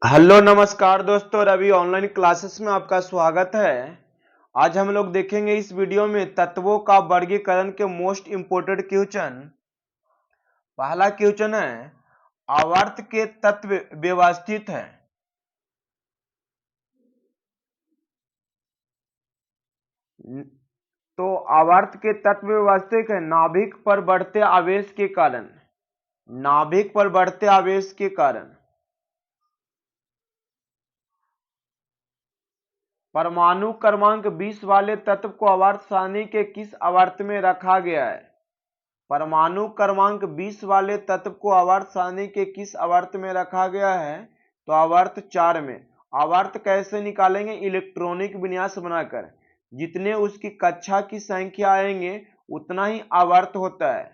Hello नमस्कार दोस्तों, Ravi online classes में आपका स्वागत है। आज हम लोग देखेंगे इस वीडियो में तत्वों का वर्गीकरण के मोस्ट इंपोर्टेंट क्वेश्चन। पहला क्वेश्चन है, आवर्त के तत्व व्यवस्थित है। तो आवर्त के तत्व व्यवस्थित है नाभिक पर बढ़ते आवेश के कारण। नाभिक पर बढ़ते आवेश के कारण परमाणु क्रमांक 20 वाले तत्व को आवर्त सारणी के किस आवर्त में रखा गया है? परमाणु क्रमांक 20 वाले तत्व को आवर्त सारणी के किस आवर्त में रखा गया है? तो आवर्त 4 में। आवर्त कैसे निकालेंगे? इलेक्ट्रॉनिक विन्यास बनाकर। जितने उसकी कक्षा की संख्या आएंगे उतना ही आवर्त होता है,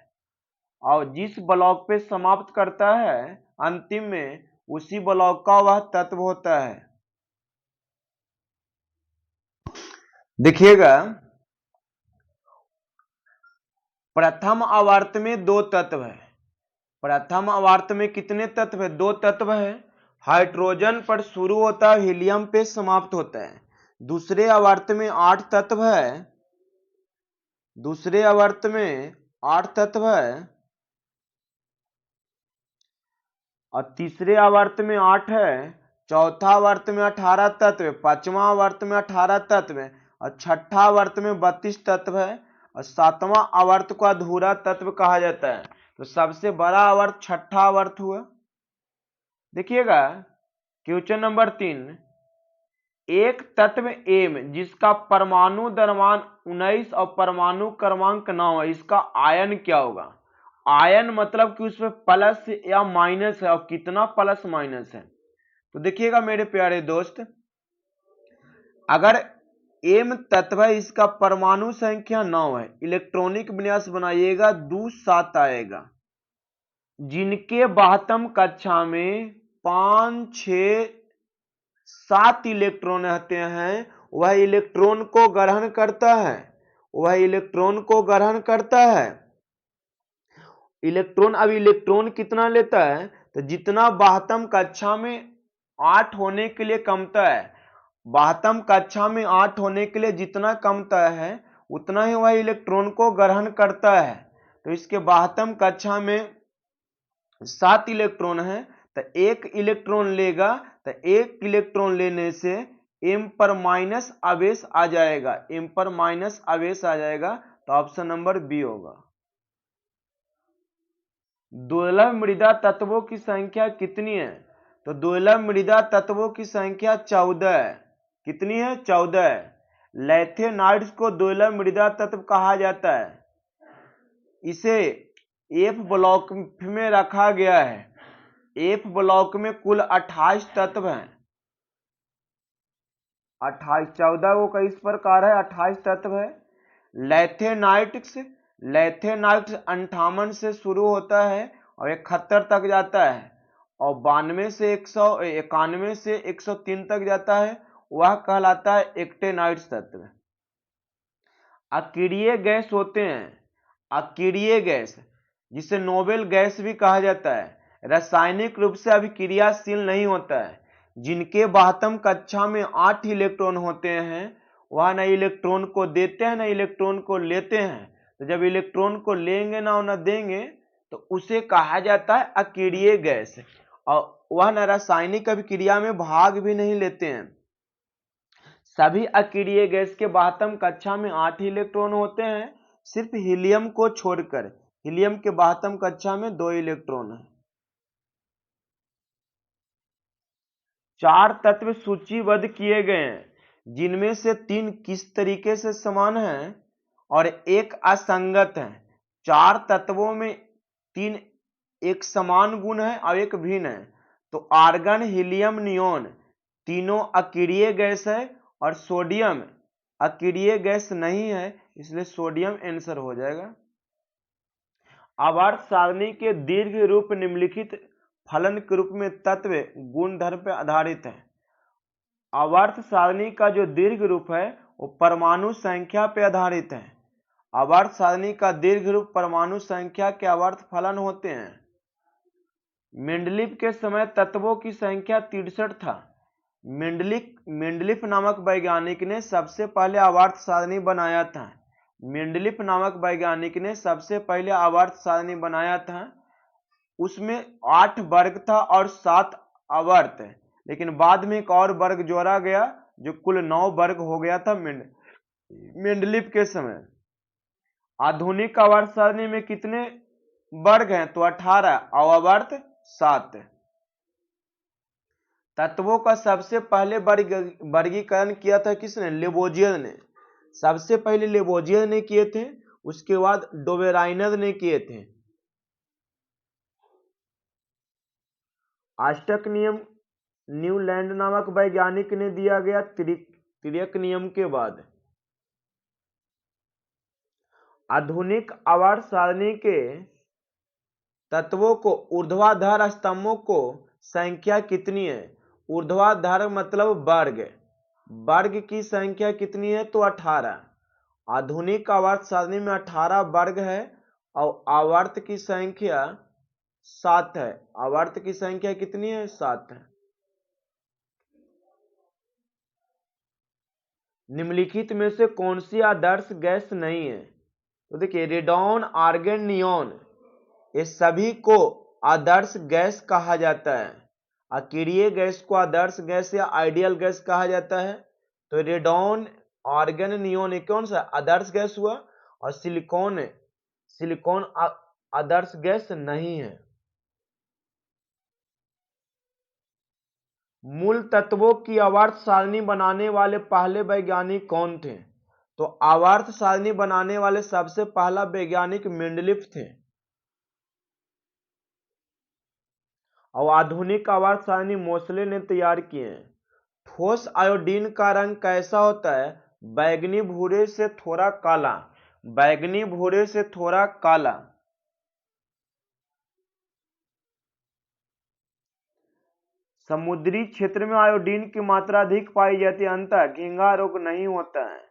और जिस ब्लॉक पे समाप्त करता है अंतिम में, उसी ब्लॉक का वह तत्व होता है। देखिएगा, प्रथम आवर्त में 2 तत्व है। प्रथम आवर्त में कितने तत्व है? 2 तत्व है। हाइड्रोजन पर शुरू होता है, हीलियम पे समाप्त होता है। दूसरे आवर्त में 8 तत्व है। दूसरे आवर्त में 8 तत्व है, और तीसरे आवर्त में 8 है। चौथा आवर्त में 18 तत्व है। पांचवा आवर्त में 18 तत्व है, और छठा आवर्त में 32 तत्व है, और सातवां आवर्त को अधूरा तत्व कहा जाता है। तो सबसे बड़ा आवर्त छठा आवर्त हुआ। देखिएगा क्वेश्चन नंबर 3, एक तत्व एम जिसका परमाणु द्रव्यमान 19 और परमाणु क्रमांक 9 है, इसका आयन क्या होगा? आयन मतलब कि उसमें प्लस या माइनस है, और कितना प्लस माइनस है। तो देखिएगा मेरे प्यारे दोस्त, अगर एम तत्व है, इसका परमाणु संख्या 9 है, इलेक्ट्रॉनिक विन्यास बनाइएगा 2 7 आएगा। जिनके बाह्यतम कक्षा में 5 6 7 इलेक्ट्रॉन रहते हैं, वह इलेक्ट्रॉन को ग्रहण करता है। वह इलेक्ट्रॉन को ग्रहण करता है। इलेक्ट्रॉन, अब इलेक्ट्रॉन कितना लेता है? तो जितना बाह्यतम कक्षा में 8 होने के लिए कमता है, बाह्यतम कक्षा में 8 होने के लिए जितना कमता है उतना ही वह इलेक्ट्रॉन को ग्रहण करता है। तो इसके बाह्यतम कक्षा में 7 इलेक्ट्रॉन है, तो 1 इलेक्ट्रॉन लेगा, तो 1 इलेक्ट्रॉन लेने से m पर माइनस आवेश आ जाएगा। m पर माइनस आवेश आ जाएगा, तो ऑप्शन नंबर बी होगा। दुर्लभ मृदा तत्वों की संख्या कितनी है? तो दुर्लभ मृदा तत्वों की संख्या 14 है। कितनी है? 14 है। लैथेनाइड्स को दुर्लभ मृदा तत्व कहा जाता है। इसे एफ ब्लॉक में रखा गया है। एफ ब्लॉक में कुल 28 तत्व हैं। 28, 14 को इस प्रकार है, 28 तत्व है। लैथेनाइट्स, लैथेनाइट्स 58 से शुरू होता है और 71 तक जाता है, और 92 से 191 से 103 तक जाता है। वह कहलाता है एक्टेनाइट्स तत्व। अक्रिय गैस होते हैं। अक्रिय गैस, जिसे नोबेल गैस भी कहा जाता है, रासायनिक रूप से अभिक्रियाशील नहीं होता है। जिनके बाह्यतम कक्षा में 8 इलेक्ट्रॉन होते हैं, वह न इलेक्ट्रॉन को देते हैं न इलेक्ट्रॉन को लेते हैं। तो जब इलेक्ट्रॉन को लेंगे ना न देंगे, तो उसे कहा जाता है अक्रिय गैस, और वह न रासायनिक अभिक्रिया में भाग भी नहीं लेते हैं। सभी अक्रिय गैस के बाह्यतम कक्षा में 8 इलेक्ट्रॉन होते हैं, सिर्फ हीलियम को छोड़कर। हीलियम के बाह्यतम कक्षा में 2 इलेक्ट्रॉन है। 4 तत्व सूचीबद्ध किए गए हैं, जिनमें से 3 किस तरीके से समान हैं और एक असंगत है। 4 तत्वों में 3 एक समान गुण है और एक भिन्न है। तो आर्गन, हीलियम, नियोन तीनों अक्रिय गैस है, और सोडियम अक्रिय गैस नहीं है, इसलिए सोडियम आंसर हो जाएगा। आवर्त सारणी के दीर्घ रूप निम्नलिखित फलन के रूप में तत्व गुणधर्म पर आधारित है। आवर्त सारणी का जो दीर्घ रूप है वो परमाणु संख्या पर आधारित है। आवर्त सारणी का दीर्घ रूप परमाणु संख्या के आवर्त फलन होते हैं। मेंडलीफ के समय तत्वों की संख्या 63 था। मेंडलीफ नामक वैज्ञानिक ने सबसे पहले आवर्त सारणी बनाया था। मेंडलीफ नामक वैज्ञानिक ने सबसे पहले आवर्त सारणी बनाया था। उसमें 8 वर्ग था और 7 आवर्त, लेकिन बाद में एक और वर्ग जोड़ा गया जो कुल 9 वर्ग हो गया था मेंडलीफ के समय। आधुनिक आवर्त सारणी में कितने वर्ग हैं? तो 18 और आवर्त 7। तत्वों का सबसे पहले वर्गीकरण किया था किसने? लेबोजियर ने। सबसे पहले लेबोजियर ने किए थे, उसके बाद डोवेराइनर ने किए थे। आष्टक नियम न्यूलैंड नामक वैज्ञानिक ने दिया गया तिर्यक नियम के बाद। आधुनिक आवर्त सारणी के तत्वों को ऊर्ध्वाधर स्तंभों को संख्या कितनी है? ऊर्ध्वाधर मतलब वर्ग, वर्ग की संख्या कितनी है? तो 18। आधुनिक आवर्त सारणी में 18 वर्ग है और आवर्त की संख्या 7 है। आवर्त की संख्या कितनी है? 7 है। निम्नलिखित में से कौन सी आदर्श गैस नहीं है? तो देखिए, रेडॉन, आर्गन, नियॉन, ये सभी को आदर्श गैस कहा जाता है। अकीरिय गैस को आदर्श गैस या आइडियल गैस कहा जाता है। तो रेडॉन, आर्गन, नियॉन कौन सा आदर्श गैस हुआ? और सिलिकॉन आदर्श गैस नहीं है। मूल तत्वों की आवर्त सारणी बनाने वाले पहले वैज्ञानिक कौन थे? तो आवर्त सारणी बनाने वाले सबसे पहला वैज्ञानिक मेंडलीफ थे। और आधुनिक आवर्त सारणी मोसले ने तैयार किए हैं। ठोस आयोडीन का रंग कैसा होता है? बैगनी भूरे से थोड़ा काला। बैगनी भूरे से थोड़ा काला। समुद्री क्षेत्र में आयोडीन की मात्रा अधिक पाई जाती है, अंततः घिंगा रोग नहीं होता है।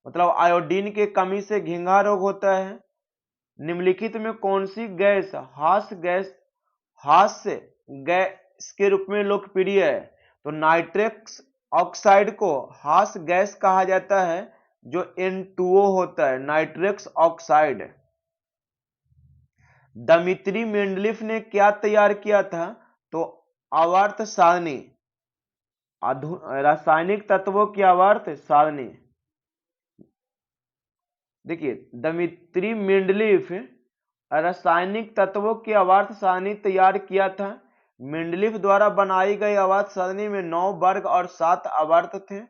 मतलब आयोडीन की कमी से घिंगा रोग होता है। निम्नलिखित में कौन सी गैस हास्य गैस के रूप में लोकप्रिय है? तो नाइट्रस ऑक्साइड को हास्य गैस कहा जाता है, जो N2O होता है, नाइट्रस ऑक्साइड। दमित्री मेंडलीफ ने क्या तैयार किया था? तो आवर्त सारणी, रासायनिक तत्वों की आवर्त सारणी। देखिए, दमित्री मेंडलीफ रासायनिक तत्वों की आवर्त सारणी तैयार किया था। मेंडलीफ द्वारा बनाई गई आवर्त सारणी में 9 वर्ग और 7 आवर्त थे।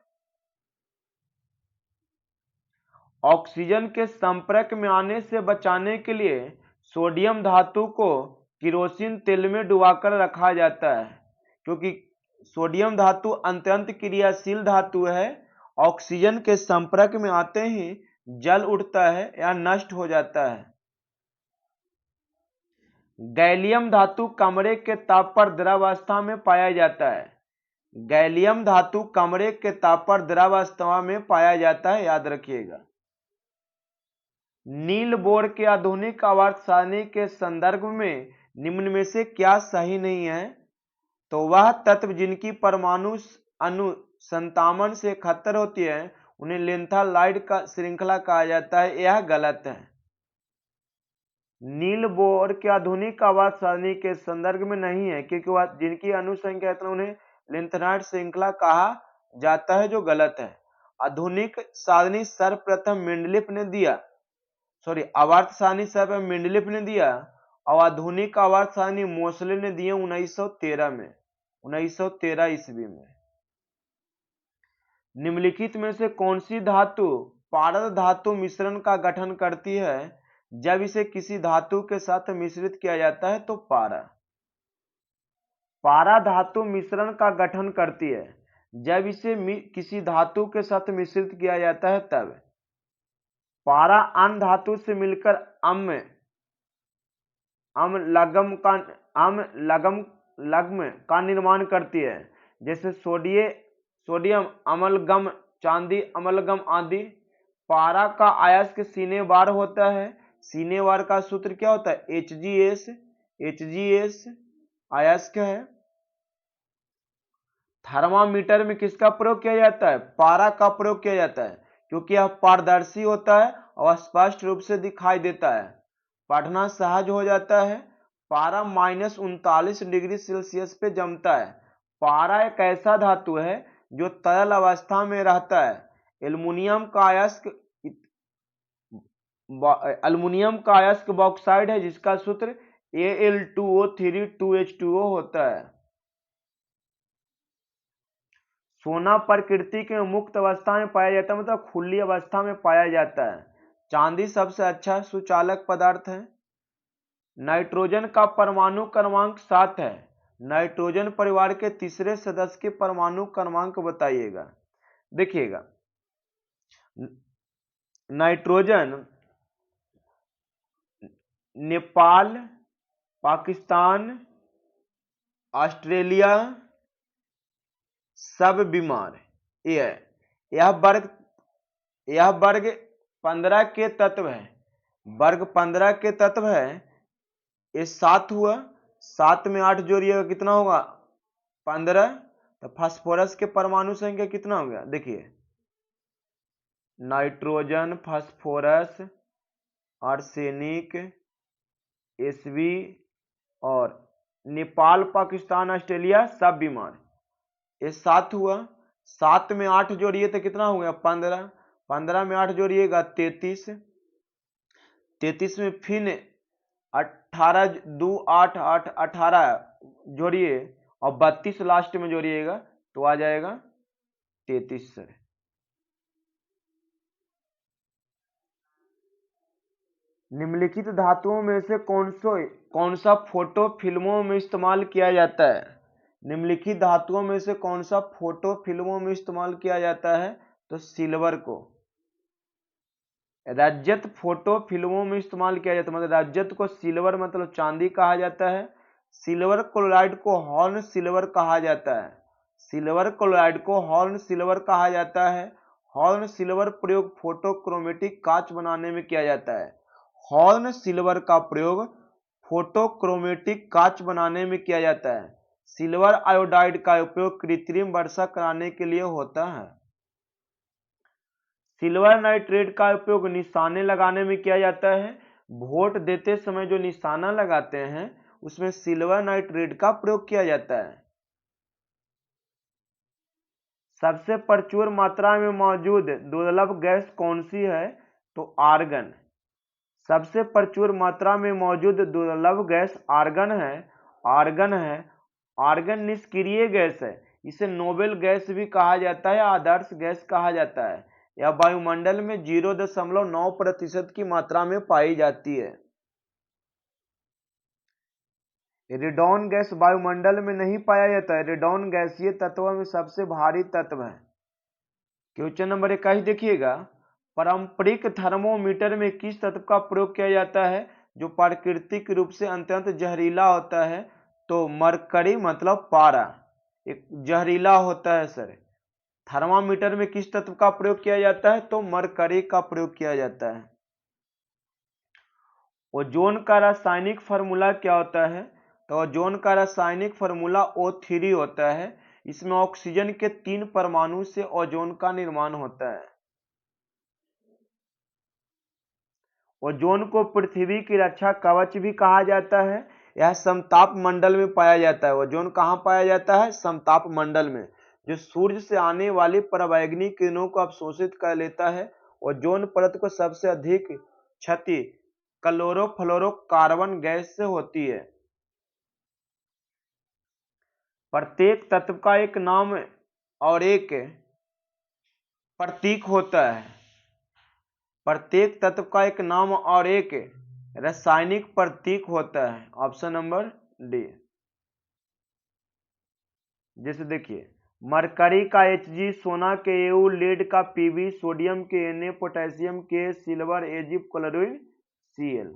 ऑक्सीजन के संपर्क में आने से बचाने के लिए सोडियम धातु को किरोसिन तेल में डुबाकर रखा जाता है, क्योंकि सोडियम धातु अत्यंत क्रियाशील धातु है। ऑक्सीजन के संपर्क में आते ही जल उठता है या नष्ट हो जाता है। गैलियम धातु कमरे के ताप पर द्रवावस्था में पाया जाता है। गैलियम धातु कमरे के ताप पर द्रवावस्था में पाया जाता है, याद रखिएगा। नील बोर के आधुनिक आवर्त सारणी के संदर्भ में निम्न में से क्या सही नहीं है? तो वह तत्व जिनकी परमाणु अणु संतामन से खतर होती है उन्हें लेंथेलाइड का श्रृंखला कहा जाता है, यह गलत है। नील बोर के आधुनिक आवर्त सारणी के संदर्भ में नहीं है, क्योंकि वह जिनकी अणु संख्या है उन्हें लेंथेलाइड श्रृंखला कहा जाता है, जो गलत है। आधुनिक सारणी सर्वप्रथम मेंडलीफ ने दिया, आवर्त सारणी सर्वप्रथम मेंडलीफ ने दिया और आधुनिक आवर्त सारणी मोसले ने दिए 1913 ईस्वी में। निम्नलिखित में से कौन सी धातु पारद धातु मिश्रण का गठन करती है? जब इसे किसी धातु के साथ मिश्रित किया जाता है तो पारा धातु मिश्रण का गठन करती है। जब इसे किसी धातु के साथ मिश्रित किया जाता है तब पारा अन्य धातु से मिलकर लग्म का निर्माण करती है, जैसे सोडियम अमलगम, चांदी अमलगम आदि। पारा का अयस्क सीने बार होता है। सीने बार का सूत्र क्या होता है? HgS। अयस्क है। थर्मामीटर में किसका प्रयोग किया जाता है? पारा का प्रयोग किया जाता है, क्योंकि यह पारदर्शी होता है और स्पष्ट रूप से दिखाई देता है, पढ़ना सहज हो जाता है। पारा -39 डिग्री सेल्सियस पे जमता है। पारा एक ऐसा धातु है जो तरल अवस्था में रहता है। एल्युमिनियम का अयस्क बॉक्साइड है, जिसका सूत्र Al2O3 होता है। सोना प्रकृति के मुक्त अवस्था में पाया जाता है, मतलब खुली अवस्था में पाया जाता है। चांदी सबसे अच्छा सुचालक पदार्थ है। नाइट्रोजन का परमाणु क्रमांक 7 है। नाइट्रोजन परिवार के तीसरे सदस्य के परमाणु क्रमांक बताइएगा। देखिएगा, नाइट्रोजन नेपाल, पाकिस्तान, ऑस्ट्रेलिया सब बीमार। यह वर्ग 15 के तत्व है। वर्ग 15 के तत्व है। ये 7 हुआ, 7 में 8 जोड़िएगा कितना होगा? 15। तो फास्फोरस के परमाणु संख्या कितना हो गया? देखिए, नाइट्रोजन, फास्फोरस, आर्सेनिक, Sb और नेपाल, पाकिस्तान, ऑस्ट्रेलिया सब बीमार। ये 7 हुआ, 7 में 8 जोड़िए तो कितना हो गया? 15। 15 में 8 जोड़िएगा 33। 33 में फिर 18 2 8 8 18 जोड़िए और 32 लास्ट में जोड़िएगा तो आ जाएगा 33 सर। निम्नलिखित धातुओं में से कौन सा फोटो फिल्मों में इस्तेमाल किया जाता है? निम्नलिखित धातुओं में से कौन सा फोटो फिल्मों में इस्तेमाल किया जाता है? तो सिल्वर को। रजत फोटो फिल्मों में इस्तेमाल किया जाता है, मतलब रजत को सिल्वर मतलब चांदी कहा जाता है। सिल्वर क्लोराइड को हॉर्न सिल्वर कहा जाता है। सिल्वर क्लोराइड को हॉर्न सिल्वर कहा जाता है। हॉर्न सिल्वर प्रयोग फोटोक्रोमेटिक कांच बनाने में किया जाता है। हॉर्न सिल्वर का प्रयोग फोटोक्रोमेटिक कांच बनाने में किया जाता है। सिल्वर आयोडाइड का उपयोग कृत्रिम वर्षा कराने के लिए होता है। सिल्वर नाइट्रेट का उपयोग निशाने लगाने में किया जाता है। वोट देते समय जो निशाना लगाते हैं उसमें सिल्वर नाइट्रेट का प्रयोग किया जाता है। सबसे प्रचुर मात्रा में मौजूद दुर्लभ गैस कौन सी है? तो आर्गन। सबसे प्रचुर मात्रा में मौजूद दुर्लभ गैस आर्गन है। आर्गन निष्क्रिय गैस है। इसे नोबेल गैस भी कहा जाता है, आदर्श गैस कहा जाता है। यह वायुमंडल में 0.9% की मात्रा में पाई जाती है। रेडॉन गैस वायुमंडल में नहीं पाया जाता है। रेडॉन गैसीय तत्वों में सबसे भारी तत्व है। क्वेश्चन नंबर 21 देखिएगा, पारंपरिक थर्मोमीटर में किस तत्व का प्रयोग किया जाता है जो प्राकृतिक रूप से अत्यंत जहरीला होता है? तो मरकरी मतलब पारा एक जहरीला होता है सर। थर्मामीटर में किस तत्व का प्रयोग किया जाता है? तो मरकरी का प्रयोग किया जाता है। ओजोन का रासायनिक फार्मूला क्या होता है? तो ओजोन का रासायनिक फार्मूला O3 होता है। इसमें ऑक्सीजन के 3 परमाणु से ओजोन का निर्माण होता है। ओजोन को पृथ्वी की रक्षा कवच भी कहा जाता है। यह समताप मंडल में पाया जाता है। ओजोन कहाँ पाया जाता है? समताप मंडल में, जो सूर्य से आने वाली पराबैंगनी किरणों को अवशोषित कर लेता है। ओजोन परत को सबसे अधिक क्षति क्लोरोफ्लोरोकार्बन गैस से होती है। प्रत्येक तत्व का एक नाम और एक प्रतीक होता है। प्रत्येक तत्व का एक नाम और एक रासायनिक प्रतीक होता है। Option number D. जैसे देखिए, मरकरी का Hg, सोना के Au, लेड का Pb, सोडियम के Na, पोटेशियम के सिल्वर Ag, क्लोरीन Cl।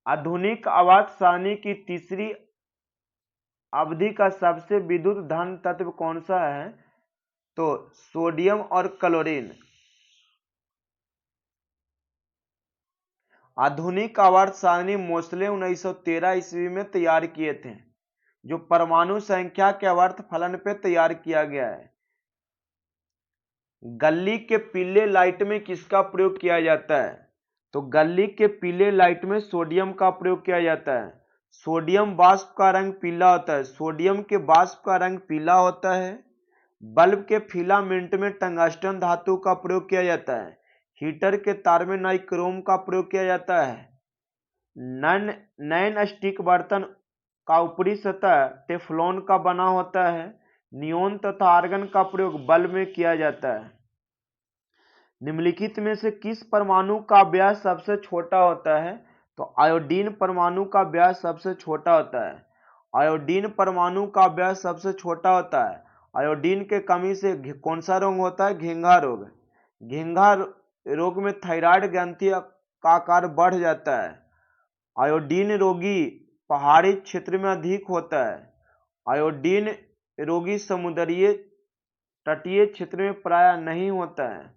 आधुनिक आवर्त सारणी की तीसरी अवधि का सबसे विद्युत धन तत्व कौन सा है? तो सोडियम और क्लोरीन। आधुनिक आवर्त सारणी मोस्ले 1913 ईस्वी में तैयार किए थे, जो परमाणु संख्या के आवर्त फलन पे तैयार किया गया है। गल्ली के पीले लाइट में किसका प्रयोग किया जाता है? तो गल्ली के पीले लाइट में सोडियम का प्रयोग किया जाता है। सोडियम वाष्प का रंग पीला होता है। सोडियम के वाष्प का रंग पीला होता है। बल्ब के फिलामेंट में टंगस्टन धातु का प्रयोग किया जाता है। हीटर के तार में नाइक्रोम का प्रयोग किया जाता है। नैन स्टिक बर्तन का ऊपरी सतह टेफ्लॉन का बना होता है। नियोन तथा आर्गन का प्रयोग बल्ब में किया जाता है। निम्नलिखित में से किस परमाणु का व्यास सबसे छोटा होता है? तो आयोडीन परमाणु का व्यास सबसे छोटा होता है। आयोडीन परमाणु का व्यास सबसे छोटा होता है। आयोडीन के कमी से कौन सा रोग होता है? घेंघा रोग। घेंघा रोग में थायराइड ग्रंथि का आकार बढ़ जाता है। आयोडीन रोगी पहाड़ी क्षेत्र में अधिक होता है। आयोडीन रोगी समुद्रीय तटीय क्षेत्र में प्राय नहीं होता है।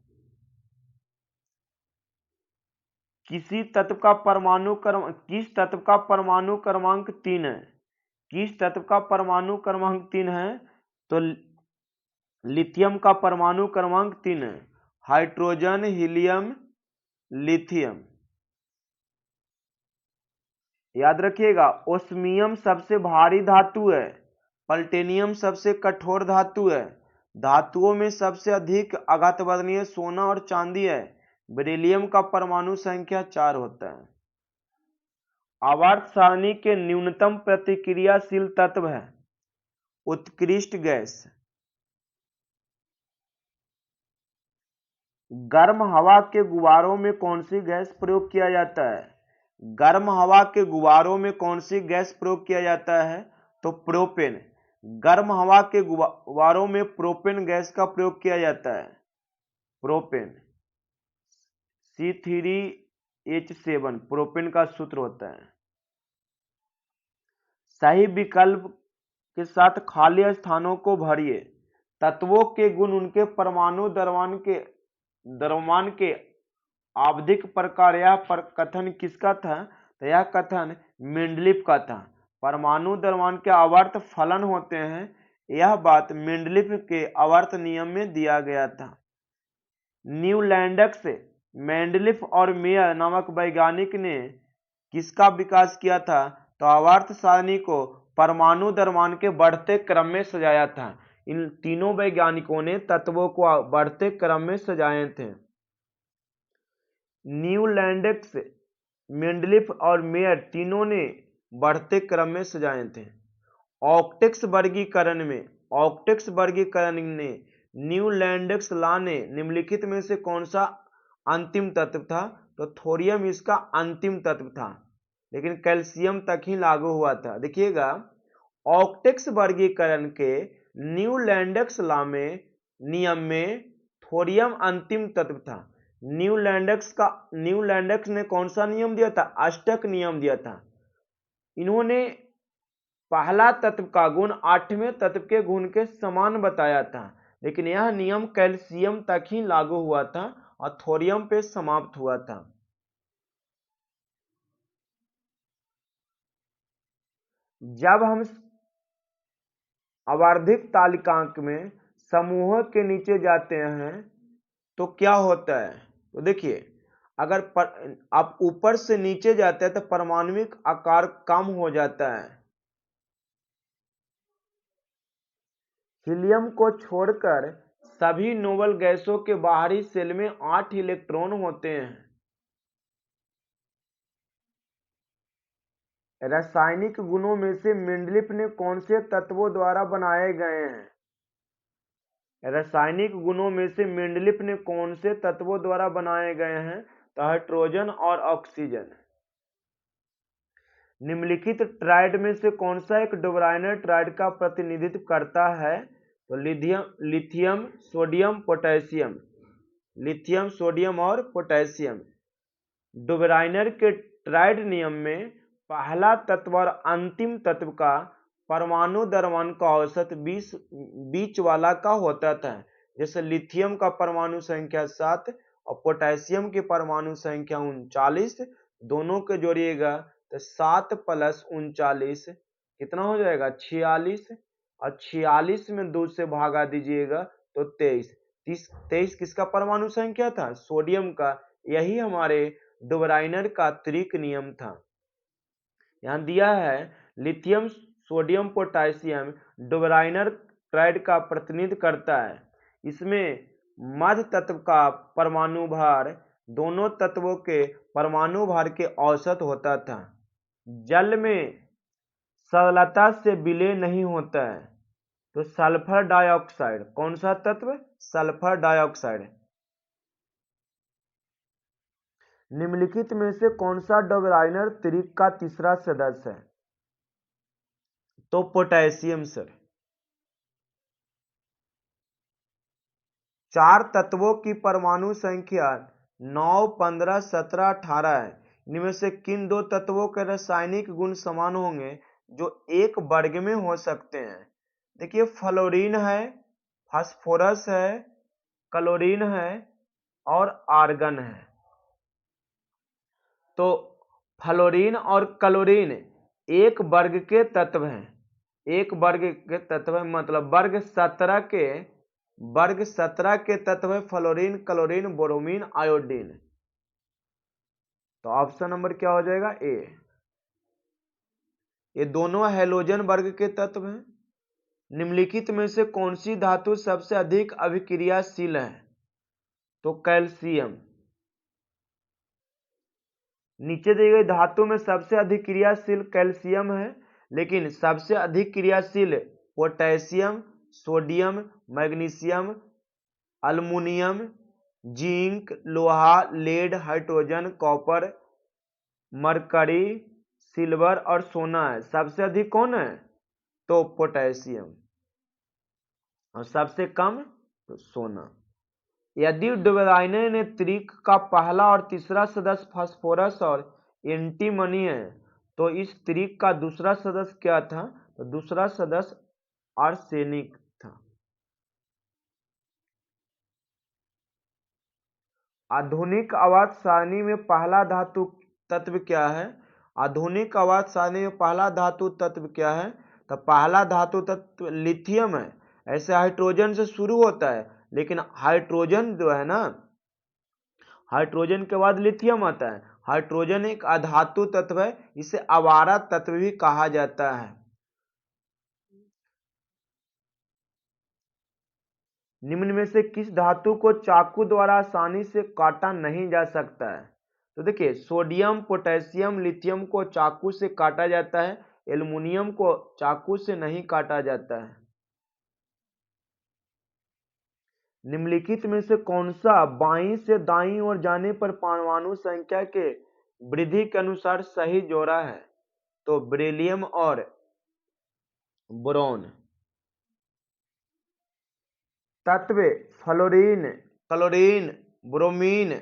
किस तत्व का परमाणु क्रमांक 3 है? किस तत्व का परमाणु क्रमांक 3 है? तो लिथियम का परमाणु क्रमांक 3 है। Hydrogen, helium, lithium. याद रखिएगा, ओस्मियम सबसे भारी धातु है। प्लैटिनम सबसे कठोर धातु है। धातुओं में सबसे अधिक आघातवर्णीय सोना और चांदी है। बेरिलियम का परमाणु संख्या 4 होता है। आवर्त सारणी के न्यूनतम प्रतिक्रियाशील तत्व है। उत्कृष्ट गैस। गर्म हवा के गुब्बारों में कौन सी गैस प्रयोग किया जाता है? गर्म हवा के गुब्बारों में कौन सी गैस प्रयोग किया जाता है? तो प्रोपेन। गर्म हवा के गुब्बारों में प्रोपेन गैस का प्रयोग किया जाता है। प्रोपेन C3H7 प्रोपेन का सूत्र होता है। सही विकल्प के साथ खाली स्थानों को भरिए। तत्वों के गुण उनके परमाणु द्रव्यमान के आवधिक प्रकार। यह कथन किसका था? तो यह कथन मेंडलीफ का था। परमाणु द्रव्यमान के आवर्त फलन होते हैं, यह बात मेंडलीफ के आवर्त नियम में दिया गया था। न्यूलैंडक्स, मेंडलीफ और मेयर नामक वैज्ञानिक ने किसका विकास किया था? तो आवर्त सारणी को परमाणु द्रव्यमान के बढ़ते क्रम में सजाया था। इन तीनों वैज्ञानिकों ने तत्वों को बढ़ते क्रम में सजाए थे। न्यूलैंडक्स, मेंडलीफ और मेयर तीनों ने बढ़ते क्रम में सजाए थे। ऑप्टिक्स वर्गीकरण ने न्यूलैंडक्स लॉ ने निम्नलिखित में से कौन सा अंतिम तत्व था? तो थोरियम इसका अंतिम तत्व था, लेकिन कैल्शियम तक ही लागू हुआ था। देखिएगा, ऑप्टिक्स वर्गीकरण के न्यूलैंडक्स लॉ में नियम में थोरियम अंतिम तत्व था। न्यूलैंडक्स ने कौन सा नियम दिया था? अष्टक नियम दिया था। इन्होंने पहला तत्व का गुण 8वें तत्व के गुण के समान बताया था, लेकिन यह नियम कैल्शियम तक ही लागू हुआ था और थोरियम पे समाप्त हुआ था। जब हम आवर्धिक तालिकांक में समूहों के नीचे जाते हैं तो क्या होता है? तो देखिए, अगर आप ऊपर से नीचे जाते हैं तो परमाणुविक आकार कम हो जाता है। हीलियम को छोड़कर सभी नोबल गैसों के बाहरी शेल में 8 इलेक्ट्रॉन होते हैं। रासायनिक गुणों में से मेंडलीफ ने कौन से तत्वों द्वारा बनाए गए हैं? रासायनिक गुणों में से मेंडलीफ ने कौन से तत्वों द्वारा बनाए गए हैं? तो हाइड्रोजन और ऑक्सीजन। निम्नलिखित ट्राइड में से कौन सा एक डोबराइनर ट्राइड का प्रतिनिधित्व करता है? तो lithium, sodium, potassium. Lithium, sodium और पोटेशियम। डोबराइनर के ट्राइड नियम में पहला तत्व और अंतिम तत्व का परमाणु द्रव्यमान का औसत 20 बीच वाला का होता था। जैसे लिथियम का परमाणु संख्या 7 और पोटेशियम की परमाणु संख्या 39, दोनों के जोड़िएगा तो 7 + 39 कितना हो जाएगा 46, और 46 में 2 से भागा दीजिएगा तो 23। 23 किसका परमाणु संख्या था? सोडियम का। यही हमारे डुबराइनर का त्रिक नियम था। यहाँ दिया है लिथियम सोडियम पोटेशियम डुबराइनर ट्राइड का प्रतिनिधित्व करता है। इसमें मध्य तत्व का परमाणु भार दोनों तत्वों के परमाणु भार के औसत होता था। जल में सरलता से विलय नहीं होता है। तो सल्फर डाइऑक्साइड कौन सा तत्व? Sulphur dioxide. निम्नलिखित में से कौन सा डुबराइनर त्रिक का तीसरा सदस्य है? तो पोटेशियम सर। 4 तत्वों की परमाणु संख्या 9, 15, 17, 18 है। इनमें से किन 2 तत्वों के रासायनिक गुण समान होंगे जो एक वर्ग में हो सकते हैं? देखिए फ्लोरीन है, फास्फोरस है, क्लोरीन है और आर्गन है। तो फ्लोरीन और क्लोरीन एक वर्ग के तत्व हैं। एक वर्ग के तत्व है, मतलब वर्ग 17 के तत्व है फ्लोरीन, क्लोरीन, ब्रोमीन, आयोडीन। तो ऑप्शन नंबर क्या हो जाएगा? ए। ये दोनों हैलोजन वर्ग के तत्व हैं। निम्नलिखित में से कौन सी धातु सबसे अधिक अभिक्रियाशील है? तो कैल्शियम। नीचे दी गई धातु में सबसे अधिक क्रियाशील कैल्शियम है, लेकिन सबसे अधिक क्रियाशील potassium, sodium, magnesium, aluminium, zinc, लोहा, lead, hydrogen, copper, mercury, silver और सोना है। सबसे अधिक कौन है? तो पोटेशियम। और सबसे कम तो सोना। यदि डुबराइनर ने त्रिक का पहला और तीसरा सदस्य फास्फोरस और एंटीमनी है, तो इस त्रिक का दूसरा सदस्य क्या था? तो दूसरा सदस्य आर्सेनिक था। आधुनिक आवर्त सारणी में पहला धातु तत्व क्या है? आधुनिक आवर्त सारणी में पहला धातु तत्व क्या है? तो पहला धातु तत्व लिथियम है। ऐसे हाइड्रोजन से शुरू होता है, लेकिन हाइड्रोजन जो है ना, हाइड्रोजन के बाद लिथियम आता है। हाइड्रोजन एक अधातु तत्व है, इसे आवारा तत्व भी कहा जाता है। निम्न में से किस धातु को चाकू द्वारा आसानी से काटा नहीं जा सकता है? तो देखिए सोडियम, पोटेशियम, लिथियम को चाकू से काटा जाता है, एल्युमिनियम को चाकू से नहीं काटा जाता है। निम्नलिखित में से कौन सा बाईं से दाईं ओर जाने पर परमाणु संख्या के वृद्धि के अनुसार सही जोड़ा है? तो बेरिलियम और बोरॉन। तत्व फ्लोरीन, क्लोरीन, ब्रोमीन,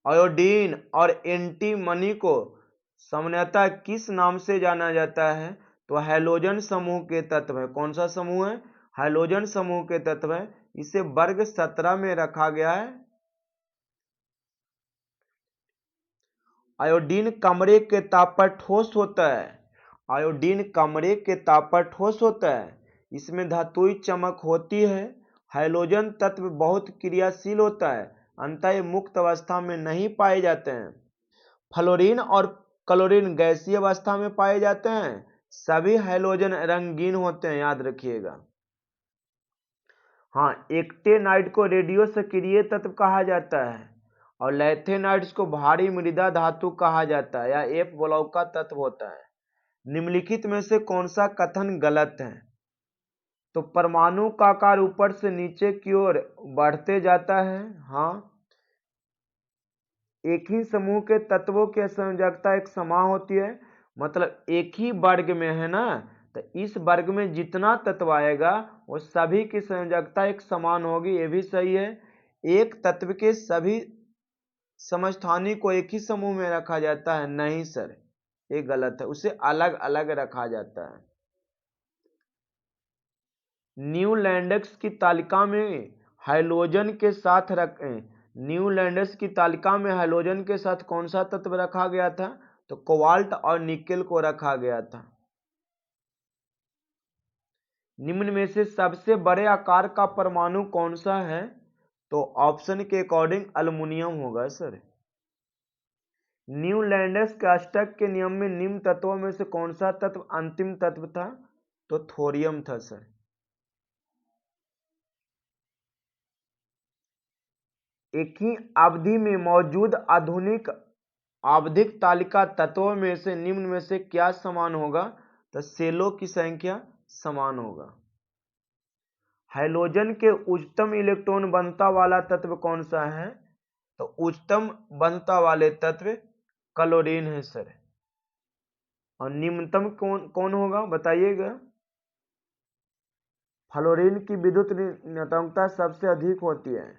आयोडीन और एंटीमनी को सामान्यतः किस नाम से जाना जाता है? तो हैलोजन समूह के तत्व है। कौन सा समूह है? हैलोजन समूह के तत्व है। इसे वर्ग 17 में रखा गया है। आयोडीन कमरे के ताप पर ठोस होता है। आयोडीन कमरे के ताप पर ठोस होता है। इसमें धातुई चमक होती है। हैलोजन तत्व बहुत क्रियाशील होता है, अतः ये मुक्त अवस्था में नहीं पाए जाते हैं। फ्लोरीन और क्लोरीन गैसीय अवस्था में पाए जाते हैं। सभी हैलोजन रंगीन होते हैं, याद रखिएगा। हाँ, एक्टेनाइड को रेडियो सक्रिय तत्व कहा जाता है और लैथेनाइड्स को भारी मृदा धातु कहा जाता है या एफ ब्लॉक का तत्व होता है। निम्नलिखित में से कौन सा कथन गलत है? तो परमाणु का आकार ऊपर से नीचे की ओर बढ़ते जाता है। हाँ, एक ही समूह के तत्वों की संयोजकता एक समान होती है, मतलब एक ही वर्ग में है ना, तो इस वर्ग में जितना तत्व आएगा वो सभी की संयोजकता एक समान होगी। ये भी सही है। एक तत्व के सभी समस्थानिक को एक ही समूह में रखा जाता है? नहीं सर, ये गलत है, उसे अलग अलग रखा जाता है। न्यूलैंडक्स की तालिका में हैलोजन के साथ रखें न्यूलैंडस की तालिका में हैलोजन के साथ कौन सा तत्व रखा गया था? तो कोबाल्ट और निकेल को रखा गया था। निम्न में से सबसे बड़े आकार का परमाणु कौन सा है? तो ऑप्शन के अकॉर्डिंग अल्युमिनियम होगा सर। न्यूलैंडस के अष्टक के नियम में निम्न तत्वों में से कौन सा तत्व अंतिम तत्व था? तो थोरियम था सर। एक ही अवधि में मौजूद आधुनिक आवधिक तालिका तत्वों में से निम्न में से क्या समान होगा? तो सेलों की संख्या समान होगा। हैलोजन के उच्चतम इलेक्ट्रॉन बंधुता वाला तत्व कौन सा है? तो उच्चतम बंधुता वाले तत्व क्लोरीन है सर। और निम्नतम कौन होगा बताइएगा? फ्लोरीन की विद्युत ऋणात्मकता सबसे अधिक होती है।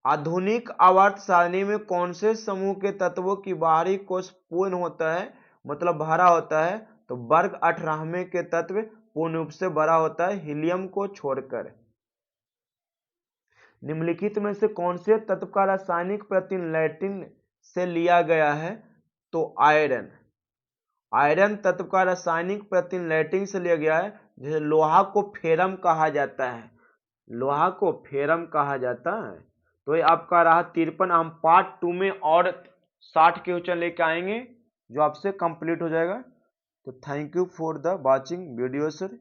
आधुनिक आवर्त सारणी में कौन से समूह के तत्वों की बाहरी कोश पूर्ण होता है, मतलब भरा होता है? तो वर्ग 18वें के तत्व पूर्ण रूप से भरा होता है हीलियम को छोड़कर। निम्नलिखित में से कौन से तत्व का रासायनिक प्रतीक लैटिन से लिया गया है? तो आयरन। आयरन तत्व का रासायनिक प्रतीक लैटिन से लिया गया है। जैसे लोहा को फेरम कहा जाता है, लोहा को फेरम कहा जाता है। तो ये आपका रहा 53। हम पार्ट 2 में और 60 क्वेश्चन लेके आएंगे जो आपसे कंप्लीट हो जाएगा। तो thank you for the watching video sir.